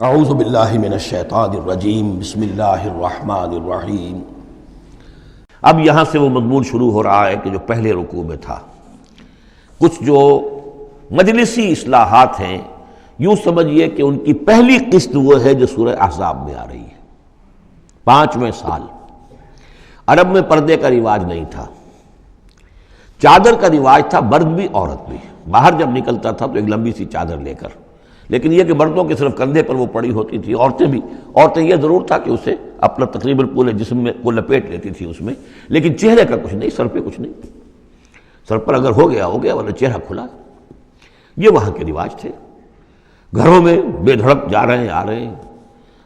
اعوذ باللہ من الشیطان الرجیم بسم اللہ الرحمن الرحیم۔ اب یہاں سے وہ مضمون شروع ہو رہا ہے کہ جو پہلے رکوع میں تھا، کچھ جو مجلسی اصلاحات ہیں، یوں سمجھیے کہ ان کی پہلی قسط وہ ہے جو سورہ احزاب میں آ رہی ہے۔ 5ویں سال عرب میں پردے کا رواج نہیں تھا، چادر کا رواج تھا، مرد بھی عورت بھی باہر جب نکلتا تھا تو ایک لمبی سی چادر لے کر، لیکن یہ کہ مردوں کے صرف کندھے پر وہ پڑی ہوتی تھی، عورتیں یہ ضرور تھا کہ اسے اپنا تقریباً پورے جسم میں وہ لپیٹ لیتی تھی اس میں، لیکن چہرے کا کچھ نہیں، سر پہ کچھ نہیں، سر پر اگر ہو گیا ورنہ چہرہ کھلا۔ یہ وہاں کے رواج تھے، گھروں میں بے دھڑک جا رہے ہیں آ رہے ہیں،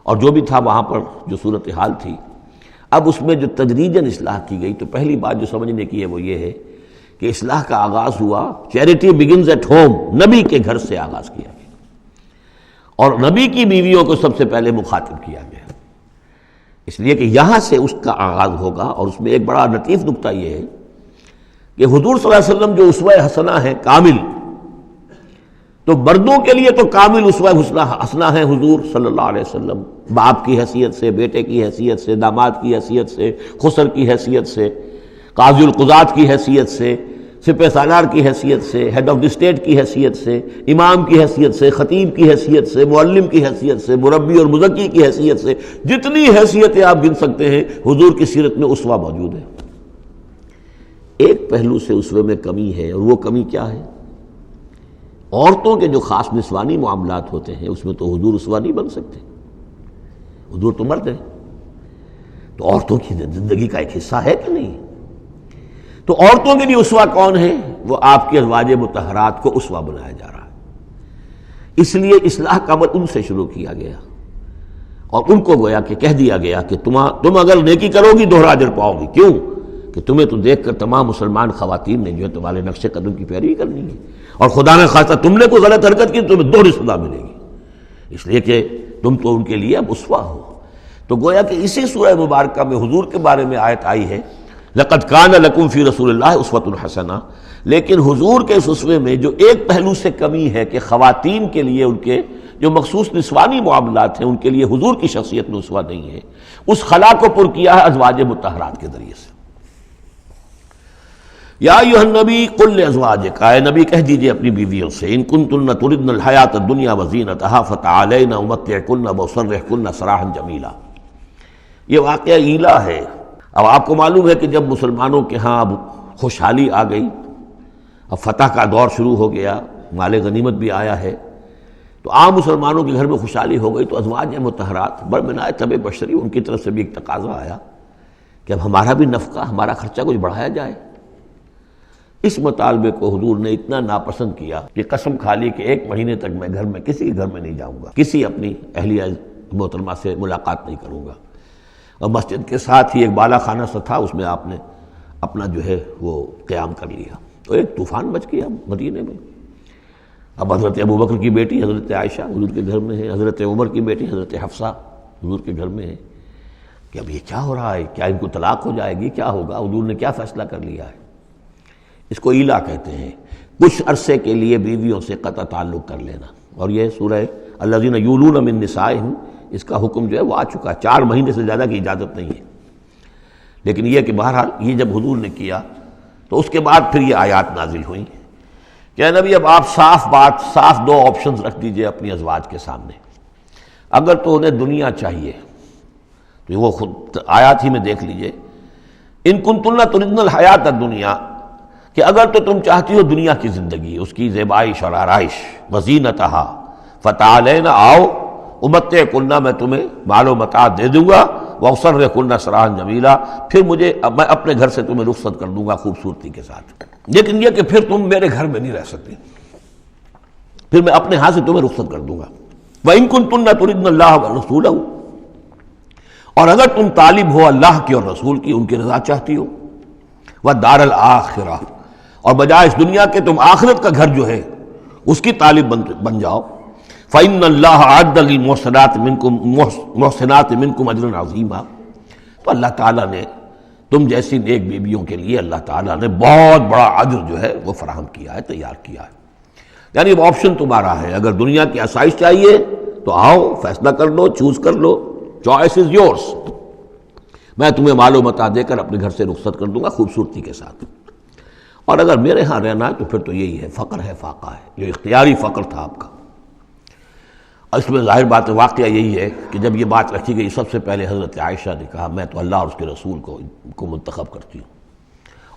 اور جو بھی تھا وہاں پر جو صورتحال تھی۔ اب اس میں جو تدریجاً اصلاح کی گئی، تو پہلی بات جو سمجھنے کی ہے وہ یہ ہے کہ اصلاح کا آغاز ہوا، چیریٹی بگنز ایٹ ہوم، نبی کے گھر سے آغاز کیا گیا، اور نبی کی بیویوں کو سب سے پہلے مخاطب کیا گیا، اس لیے کہ یہاں سے اس کا آغاز ہوگا۔ اور اس میں ایک بڑا لطیف نکتہ یہ ہے کہ حضور صلی اللہ علیہ وسلم جو اسوہ حسنہ ہے کامل، تو مردوں کے لیے تو کامل اسوہ حسنہ ہے حضور صلی اللہ علیہ وسلم، باپ کی حیثیت سے، بیٹے کی حیثیت سے، داماد کی حیثیت سے، خسر کی حیثیت سے، قاضی القضات کی حیثیت سے، سپہ سالار کی حیثیت سے، ہیڈ آف دی اسٹیٹ کی حیثیت سے، امام کی حیثیت سے، خطیب کی حیثیت سے، معلم کی حیثیت سے، مربی اور مزکی کی حیثیت سے، جتنی حیثیتیں آپ گن سکتے ہیں حضور کی سیرت میں اسوہ موجود ہے۔ ایک پہلو سے اسوے میں کمی ہے، اور وہ کمی کیا ہے؟ عورتوں کے جو خاص نسوانی معاملات ہوتے ہیں اس میں تو حضور اسوہ نہیں بن سکتے، حضور تو مرد ہیں، تو عورتوں کی زندگی کا ایک حصہ ہے کہ نہیں؟ تو عورتوں کے لیے اسوہ کون ہے؟ وہ آپ کے ازواج مطہرات کو اسوہ بنایا جا رہا ہے، اس لیے اصلاح کا عمل ان سے شروع کیا گیا، اور ان کو گویا کہ کہہ دیا گیا کہ تم اگر نیکی کرو گی دوہرا اجر پاؤ گی۔ کیوں؟ کہ تمہیں تو دیکھ کر تمام مسلمان خواتین نے جو ہے تمہارے نقش قدم کی پیروی کرنی ہے، اور خدا نے خواستہ تم نے کوئی غلط حرکت کی تو تمہیں دوہری سزا ملے گی، اس لیے کہ تم تو ان کے لیے اب اسوہ ہو۔ تو گویا کہ اسی سورہ مبارکہ میں حضور کے بارے میں آیت آئی ہے، لَقَدْ كَانَ لَكُمْ فِي رَسُولِ اللَّهِ أُسْوَةٌ حَسَنَةٌ، لیکن حضور کے اس اسوے میں جو ایک پہلو سے کمی ہے کہ خواتین کے لیے ان کے جو مخصوص نسوانی معاملات ہیں ان کے لیے حضور کی شخصیت میں اسوہ نہیں ہے، اس خلا کو پر کیا ہے ازواج مطہرات کے ذریعے سے۔ یا ایھا النبی قل لازواجک، اے نبی کہہ دیجئے اپنی بیویوں سے، ان کنتن تردن الحیاۃ الدنیا وزینتہا فتعالین امتعکن واسرحکن سراحا جمیلا۔ یہ واقعہ ایلا ہے۔ اب آپ کو معلوم ہے کہ جب مسلمانوں کے ہاں اب خوشحالی آ گئی، اب فتح کا دور شروع ہو گیا، مال غنیمت بھی آیا ہے، تو عام مسلمانوں کے گھر میں خوشحالی ہو گئی، تو ازواج مطہرات برمنائے طب بشری ان کی طرف سے بھی ایک تقاضا آیا کہ اب ہمارا بھی نفقہ، ہمارا خرچہ کچھ بڑھایا جائے۔ اس مطالبے کو حضور نے اتنا ناپسند کیا کہ قسم کھا لی کہ 1 مہینے تک میں گھر میں کسی گھر میں نہیں جاؤں گا، کسی اپنی اہلیہ محترمہ سے ملاقات نہیں کروں گا، اور مسجد کے ساتھ ہی ایک بالا خانہ سا تھا، اس میں آپ نے اپنا جو ہے وہ قیام کر لیا، تو ایک طوفان مچ گیا مدینے میں۔ اب حضرت ابوبکر کی بیٹی حضرت عائشہ حضور کے گھر میں ہے، حضرت عمر کی بیٹی حضرت حفصہ حضور کے گھر میں ہے، کہ اب یہ کیا ہو رہا ہے، کیا ان کو طلاق ہو جائے گی، کیا ہوگا؟ حضور نے کیا فیصلہ کر لیا ہے؟ اس کو ایلا کہتے ہیں، کچھ عرصے کے لیے بیویوں سے قطع تعلق کر لینا، اور یہ سورہ الذین یولون من نسائہم، اس کا حکم جو ہے وہ آ چکا ہے، 4 مہینے سے زیادہ کی اجازت نہیں ہے۔ لیکن یہ کہ بہرحال یہ جب حضور نے کیا تو اس کے بعد پھر یہ آیات نازل ہوئیں کہ نبی اب آپ صاف 2 آپشنز رکھ دیجئے اپنی ازواج کے سامنے۔ اگر تو انہیں دنیا چاہیے تو وہ خود آیات ہی میں دیکھ لیجئے، ان کنتن تردن الحیاۃ الدنیا، کہ اگر تو تم چاہتی ہو دنیا کی زندگی، اس کی زیبائش اور آرائش، وزینتہا فتعالین، آؤ امتعکن، میں تمہیں مال و متاع دے دوں گا، واسرحکن سراحا جمیلا، پھر میں اپنے گھر سے تمہیں رخصت کر دوں گا خوبصورتی کے ساتھ، لیکن یہ کہ پھر تم میرے گھر میں نہیں رہ سکتے، پھر میں اپنے ہاتھ سے تمہیں رخصت کر دوں گا۔ وَإِن كُنتُنَّ تُرِدْنَ اللَّهَ وَرَسُولَهُ، اور اگر تم طالب ہو اللہ کی اور رسول کی، ان کی رضا چاہتی ہو، وَالدَّارَ الْآخِرَةَ، اور بجائے اس دنیا کے تم آخرت کا گھر جو ہے اس کی طالب بن جاؤ، فَإِنَّ اللَّهَ أَعَدَّ لِلْمُحْسِنَاتِ مِنْكُمْ أَجْرًا عَظِيمًا، تو اللہ تعالیٰ نے تم جیسی نیک بیویوں کے لیے اللہ تعالیٰ نے بہت بڑا اجر جو ہے وہ فراہم کیا ہے، تیار کیا ہے۔ یعنی اب آپشن تمہارا ہے، اگر دنیا کی آسائش چاہیے تو آؤ فیصلہ کر لو، چوز کر لو، چوائس از یورس، میں تمہیں مال و متاع دے کر اپنے گھر سے رخصت کر دوں گا خوبصورتی کے ساتھ، اور اگر میرے ہاں رہنا ہے تو پھر تو یہی ہے، فقر ہے، فاقہ ہے، جو اختیاری فقر تھا آپ کا۔ اس میں ظاہر بات واقعہ یہی ہے کہ جب یہ بات رکھی گئی سب سے پہلے حضرت عائشہ نے کہا میں تو اللہ اور اس کے رسول کو منتخب کرتی ہوں،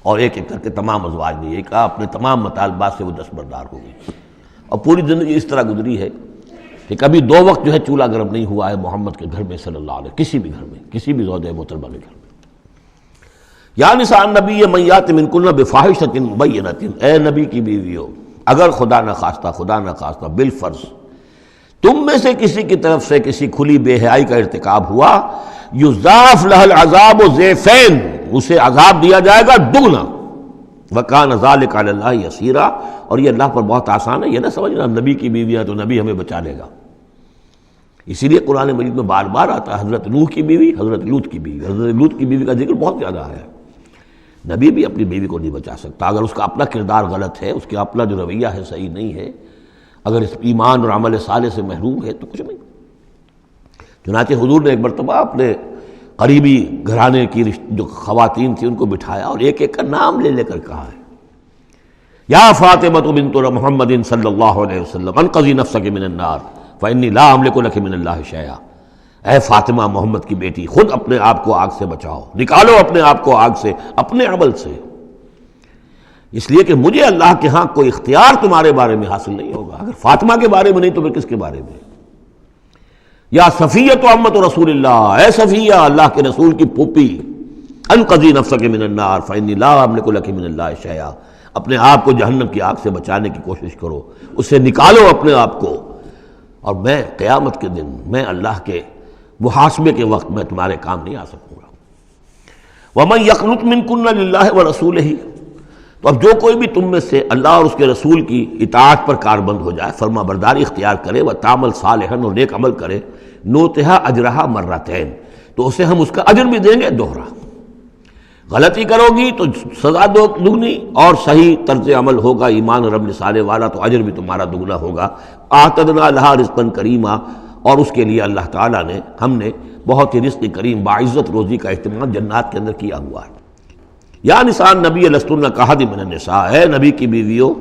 اور ایک ایک کر کے تمام ازواج نے یہ کہا، اپنے تمام مطالبات سے وہ دستبردار ہو گئی، اور پوری زندگی اس طرح گزری ہے کہ کبھی 2 وقت جو ہے چولہا گرم نہیں ہوا ہے محمد کے گھر میں صلی اللہ علیہ، کسی بھی گھر میں، کسی بھی زوجہ محترمہ کے گھر میں۔ یا نساء النبی من یات منکن بفاحشۃ مبینۃ، اے نبی کی بیویوں، اگر خدا نہ خواستہ بالفرض تم میں سے کسی کی طرف سے کسی کھلی بے حیائی کا ارتکاب ہوا، یضاعف لها العذاب ضعفین، اسے عذاب دیا جائے گا دگنا، وکان ذلک علی اللہ یسیرا، اور یہ اللہ پر بہت آسان ہے، یہ نہ سمجھنا نبی کی بیویاں تو نبی ہمیں بچا لے گا، اسی لیے قرآن مجید میں بار بار آتا ہے حضرت نوح کی بیوی، حضرت لوط کی بیوی، حضرت لوط کی بیوی کا ذکر بہت زیادہ آیا ہے۔ نبی بھی اپنی بیوی کو نہیں بچا سکتا، اگر اس کا اپنا کردار غلط ہے، اس کا اپنا جو رویہ ہے صحیح نہیں ہے، اگر اس ایمان اور عمل صالح سے محروم ہے تو کچھ نہیں۔ چنانچہ حضور نے ایک مرتبہ اپنے قریبی گھرانے کی جو خواتین تھیں ان کو بٹھایا اور ایک ایک کا نام لے کر کہا ہے، یا فاطمہ بنت محمد صلی اللہ علیہ وسلم انقذی نفسک من النار فانی لا املک لک من اللہ شیئا، اے فاطمہ محمد کی بیٹی خود اپنے آپ کو آگ سے بچاؤ، نکالو اپنے آپ کو آگ سے اپنے عمل سے، اس لیے کہ مجھے اللہ کے ہاں کوئی اختیار تمہارے بارے میں حاصل نہیں ہوگا، اگر فاطمہ کے بارے میں نہیں تو پھر کس کے بارے میں؟ یا صفیہ امت رسول اللہ، اے صفیہ اللہ کے رسول کی پھوپھی، انقذی نفسک من النار فانی لا املک لک من اللہ شیئا، اپنے آپ کو جہنم کی آگ سے بچانے کی کوشش کرو، اسے نکالو اپنے آپ کو، اور میں قیامت کے دن میں اللہ کے محاسبے کے وقت میں تمہارے کام نہیں آ سکوں گا۔ وَمَن يَقْنُتْ مِنكُنَّ لِلَّهِ وَرَسُولِهِ، تو اب جو کوئی بھی تم میں سے اللہ اور اس کے رسول کی اطاعت پر کاربند ہو جائے، فرما برداری اختیار کرے، وَتَعْمَلْ صَالِحًا، اور نیک عمل کرے، نُؤْتِهَا أَجْرَهَا مَرَّتَيْن، تو اسے ہم اس کا اجر بھی دیں گے دوہرا، غلطی کرو گی تو سزا دگنی، اور صحیح طرز عمل ہوگا ایمان اور عمل صالح والا تو اجر بھی تمہارا دگنا ہوگا۔ اعتدنا لہا رزقا کریما، اور اس کے لیے اللہ تعالیٰ نے ہم نے بہت ہی رزق کریم باعزت روزی کا اہتمام جنات کے اندر کیا ہوا ہے۔ یا نساء النبی لستن کاحد من النساء، اے نبی کی بیویوں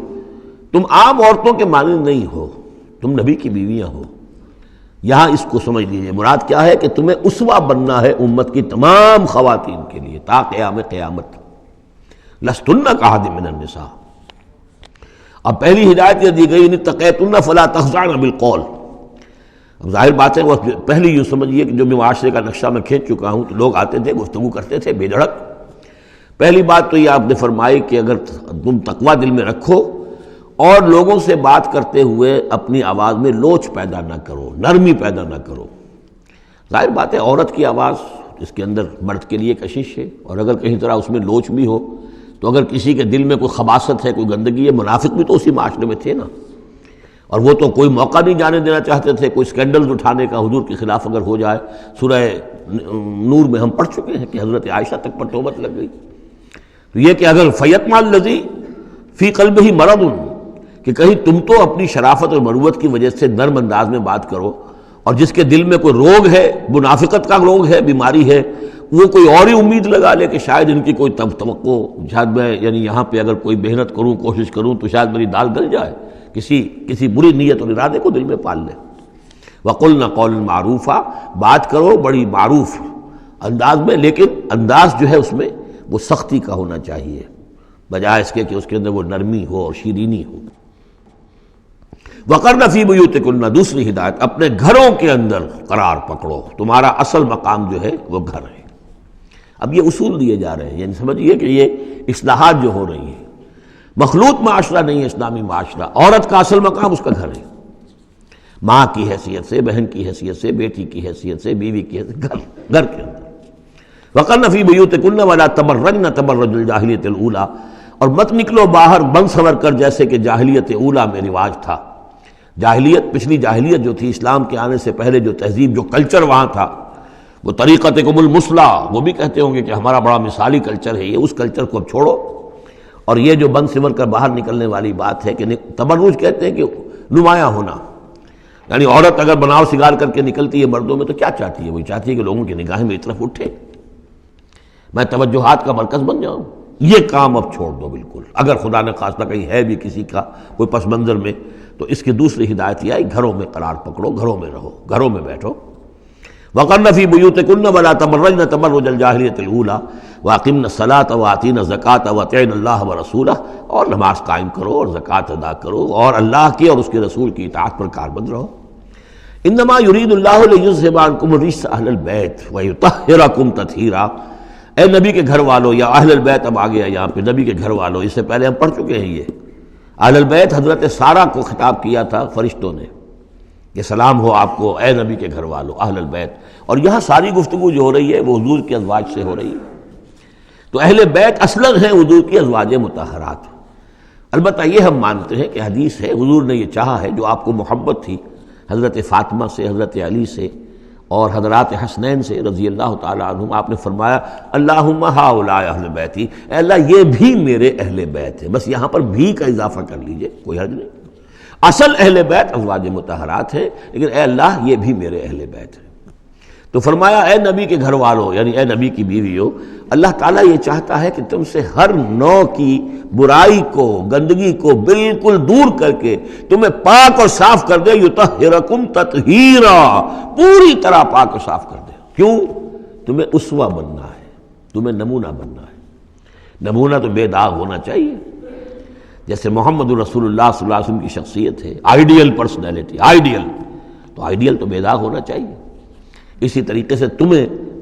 تم عام عورتوں کے مانند نہیں ہو، تم نبی کی بیویاں ہو۔ یہاں اس کو سمجھ لیجیے، مراد کیا ہے کہ تمہیں اسوہ بننا ہے امت کی تمام خواتین کے لیے تا قیام قیامت۔ لستن کاحد من النساء، اب پہلی ہدایت یہ دی گئی ان اتقیتن فلا تخضعن بالقول۔ اب ظاہر بات ہے وہ پہلی یوں سمجھیے کہ جو میں معاشرے کا نقشہ میں کھینچ چکا ہوں، تو لوگ آتے تھے گفتگو کرتے تھے بے دھڑک۔ پہلی بات تو یہ آپ نے فرمائی کہ اگر تم تقویٰ دل میں رکھو اور لوگوں سے بات کرتے ہوئے اپنی آواز میں لوچ پیدا نہ کرو، نرمی پیدا نہ کرو۔ ظاہر بات ہے عورت کی آواز اس کے اندر مرد کے لیے کشش ہے، اور اگر کہیں طرح اس میں لوچ بھی ہو تو اگر کسی کے دل میں کوئی خباثت ہے، کوئی گندگی ہے، منافق بھی تو اسی معاشرے میں تھے نا، اور وہ تو کوئی موقع نہیں جانے دینا چاہتے تھے کوئی اسکینڈلز اٹھانے کا، حضور کے خلاف اگر ہو جائے۔ سورہ نور میں ہم پڑھ چکے ہیں کہ حضرت عائشہ تک پر توبت لگ گئی۔ تو یہ کہ اگر فیطمع الذی فی قلبہ مرض، کہ کہیں تم تو اپنی شرافت اور مروت کی وجہ سے نرم انداز میں بات کرو، اور جس کے دل میں کوئی روگ ہے، منافقت کا روگ ہے، بیماری ہے، وہ کوئی اور ہی امید لگا لے کہ شاید ان کی کوئی توقع، شاید میں یعنی یہاں پہ اگر کوئی محنت کروں، کوشش کروں تو شاید میری دال گل جائے، کسی بری نیت اور ارادے کو دل میں پال لے۔ وَقُلْنَ قَوْلًا مَعْرُوفًا، بات کرو بڑی معروف انداز میں، لیکن انداز جو ہے اس میں وہ سختی کا ہونا چاہیے، بجائے اس کے کہ اس کے اندر وہ نرمی ہو اور شیرینی ہو۔ وَقَرْنَ فِي بُيُوتِكُنَّ، دوسری ہدایت اپنے گھروں کے اندر قرار پکڑو، تمہارا اصل مقام جو ہے وہ گھر ہے۔ اب یہ اصول دیے جا رہے ہیں، یعنی سمجھیے کہ یہ اصلاحات جو ہو رہی ہیں، مخلوط معاشرہ نہیں ہے اسلامی معاشرہ، عورت کا اصل مقام اس کا گھر ہے، ماں کی حیثیت سے، بہن کی حیثیت سے، بیٹی کی حیثیت سے، بیوی کی حیثیت، گھر کے اندر۔ وَقَرْنَ فِي بُيُوتِكُنَّ وَلَا تَبَرَّجْنَ تَبَرُّجَ الْجَاهِلِيَّةِ الْأُولَىٰ، اور مت نکلو باہر بن سنور کر جیسے کہ جاہلیت اولیٰ میں رواج تھا۔ جاہلیت، پچھلی جاہلیت جو تھی اسلام کے آنے سے پہلے، جو تہذیب، جو کلچر وہاں تھا، وہ طریقتکم المثلیٰ، وہ بھی کہتے ہوں گے کہ ہمارا بڑا مثالی کلچر ہے یہ، اس کلچر کو اب چھوڑو، اور یہ جو بن سنور کر باہر نکلنے والی بات ہے کہ تبرج کہتے ہیں کہ نمایاں ہونا، یعنی عورت اگر بناؤ سگار کر کے نکلتی ہے مردوں میں تو کیا چاہتی ہے؟ وہی چاہتی ہے کہ لوگوں کی نگاہیں میری طرف اٹھے، میں توجہات کا مرکز بن جاؤں۔ یہ کام اب چھوڑ دو بالکل۔ اگر خدا نے خواستہ کہیں ہے بھی کسی کا کوئی پس منظر میں، تو اس کی دوسری ہدایت یہ ہے، گھروں میں قرار پکڑو، گھروں میں رہو، گھروں میں بیٹھو۔ وَقَرْنَ فِي بُيُوتِكُنَّ وَلَا تَبَرَّجْنَ تَبَرُّجَ الْجَاهِلِيَّةِ الْأُولَىٰ وَأَقِمْنَ الصَّلَاةَ وَآتِينَ الزَّكَاةَ وَأَطِعْنَ اللَّهَ وَرَسُولَهُ، اور نماز قائم کرو اور زکوٰۃ ادا کرو اور اللہ کی اور اس کے رسول کی اطاعت پر کاربند رہو۔ انما یرید اللہ لیذھب عنکم الرجس اہل البیت ویطہرکم تطہیرا۔ اے نبی کے گھر والوں، یا اہل البیت اب آ گیا یہاں پہ، نبی کے گھر والوں، اس سے پہلے ہم پڑھ چکے ہیں۔ یہ اہل البیت حضرت سارہ کو خطاب کیا تھا فرشتوں نے کہ سلام ہو آپ کو اے نبی کے گھر والوں، اہل البیت، اور یہاں ساری گفتگو جو ہو رہی ہے وہ حضور کے ازواج سے ہو رہی ہے۔ تو اہل بیت اصلاً ہیں حضور کی ازواج مطہرات۔ البتہ یہ ہم مانتے ہیں کہ حدیث ہے، حضور نے یہ چاہا ہے، جو آپ کو محبت تھی حضرت فاطمہ سے، حضرت علی سے اور حضرات حسنین سے رضی اللہ تعالیٰ عنہم، آپ نے فرمایا اللہم ہؤلاء اہل بیتی، اے اللہ یہ بھی میرے اہل بیت ہے۔ بس یہاں پر بھی کا اضافہ کر لیجئے، کوئی حرج نہیں۔ اصل اہل بیت ازواج مطہرات ہے، لیکن اے اللہ یہ بھی میرے اہل بیت ہے۔ تو فرمایا اے نبی کے گھر والوں، یعنی اے نبی کی بیویوں، اللہ تعالیٰ یہ چاہتا ہے کہ تم سے ہر نوع کی برائی کو، گندگی کو بالکل دور کر کے تمہیں پاک اور صاف کر دے، یطہرکم تطہیرا، پوری طرح پاک اور صاف کر دے۔ کیوں؟ تمہیں اسوہ بننا ہے، تمہیں نمونہ بننا ہے۔ نمونہ تو بے داغ ہونا چاہیے، جیسے محمد رسول اللہ صلی اللہ علیہ وسلم کی شخصیت ہے، آئیڈیل پرسنالٹی، آئیڈیل، تو آئیڈیل تو بے داغ ہونا چاہیے۔ اسی طریقے سے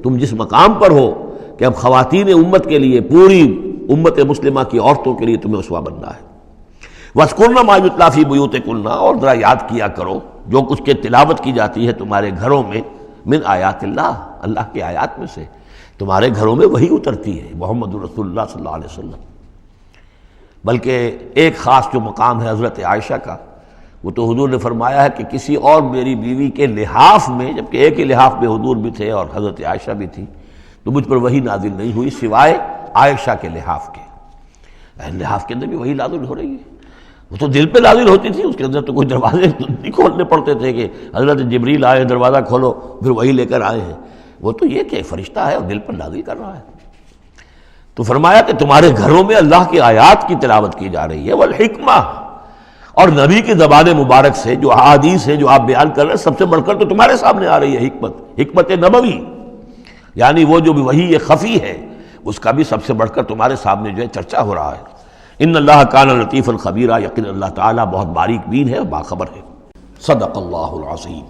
تم جس مقام پر ہو کہ اب خواتین امت کے لیے، پوری امت مسلمہ کی عورتوں کے لیے تمہیں اسوہ بننا ہے۔ وَاذْكُرْنَ مَا يُتْلَىٰ فِي بُيُوتِكُنَّ، اور ذرا یاد کیا کرو جو کچھ کے تلاوت کی جاتی ہے تمہارے گھروں میں، من آیات اللہ، اللہ کی آیات میں سے تمہارے گھروں میں وہی اترتی ہے، محمد رسول اللہ صلی اللہ علیہ وسلم۔ بلکہ ایک خاص جو مقام ہے حضرت عائشہ کا، وہ تو حضور نے فرمایا ہے کہ کسی اور میری بیوی کے لحاف میں، جبکہ ایک ہی لحاف میں حضور بھی تھے اور حضرت عائشہ بھی تھی، تو مجھ پر وہی نازل نہیں ہوئی سوائے عائشہ کے لحاف کے۔ لحاف کے اندر بھی وہی نازل ہو رہی ہے، وہ تو دل پہ نازل ہوتی تھی، اس کے اندر تو کوئی دروازے نہیں کھولنے پڑتے تھے کہ حضرت جبریل آئے دروازہ کھولو پھر وہی لے کر آئے ہیں۔ وہ تو یہ کہ فرشتہ ہے اور دل پر نازل کر رہا ہے۔ تو فرمایا کہ تمہارے گھروں میں اللہ کی آیات کی تلاوت کی جا رہی ہے، والحکمہ، اور نبی کی زبان مبارک سے جو احادیث ہے جو آپ بیان کر رہے ہیں، سب سے بڑھ کر تو تمہارے سامنے آ رہی ہے حکمت نبوی، یعنی وہ جو بھی وحی خفی ہے اس کا بھی سب سے بڑھ کر تمہارے سامنے جو ہے چرچا ہو رہا ہے۔ ان اللہ کان لطیفا خبیرا، یقین اللہ تعالیٰ بہت باریک بین ہے اور باخبر ہے۔ صدق اللہ العظیم۔